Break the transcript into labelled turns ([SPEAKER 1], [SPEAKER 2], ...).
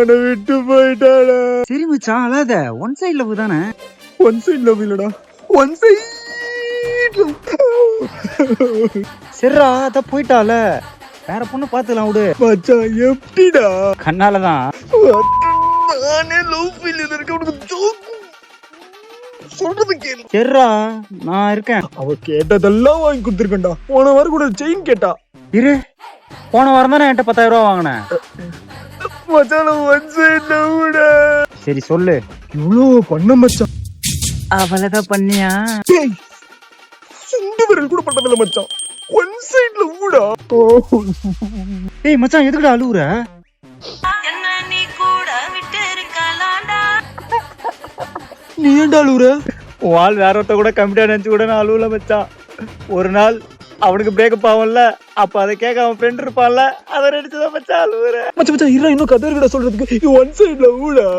[SPEAKER 1] என்ன விட்டு போயிட்டாடா.
[SPEAKER 2] சரி மச்சான் அழாத, ஒன் சைடு லவ் தானே.
[SPEAKER 1] ஒன் சைடு லவ் இல்லடா, ஒன் சைடு.
[SPEAKER 2] சரிடா அத போயிட்டால, வேற பொண்ணு பாத்துக்கலாம் விடு.
[SPEAKER 1] மச்சான் எப்படிடா?
[SPEAKER 2] கண்ணாலதான்.
[SPEAKER 1] நானே லவ் ஃபெயிலியர் இருக்க, உனக்கு ஜோக் சொல்றது கேளு.
[SPEAKER 2] சரிடா நான் இருக்கேன்.
[SPEAKER 1] அவ கேட்டதெல்லாம் வாங்கி கொடுத்துருக்கேன்டா. போன வாரம் கூட செயின் கேட்டா.
[SPEAKER 2] இரு, போன வாரம் தானே என்கிட்ட 10,000 ரூபா வாங்கினேன்.
[SPEAKER 1] மச்சான் ஒன் சைடு லவ்டா.
[SPEAKER 2] சரி சொல்லு.
[SPEAKER 1] இவ்வளோ பண்ண மச்சான்.
[SPEAKER 2] அவளதான் பண்ணியா?
[SPEAKER 1] சுண்டு விரல் கூட பண்ணதில்ல மச்சான். ஒன் சைடு லவ்டா.
[SPEAKER 2] ஏய் மச்சான் எதுக்குடா அழுவுற?
[SPEAKER 1] நீ ஏன்டா அழுவுற?
[SPEAKER 2] வால் வேற ஒருத்த கூட கம்மிட்டா நினைச்சு கூட நான் அழுவல மச்சான். ஒரு நாள் அவனுக்கு பிரேக்கப் ஆகும்ல, அப்ப அதை கேட்க அவன் ஃப்ரெண்ட் இருப்பான்ல, அதை நினைச்சுதான் மச்சான் அழுவுற.
[SPEAKER 1] மச்சான் இன்னும் கதை இருக்குடா சொல்றதுக்கு. One side லவ்டா.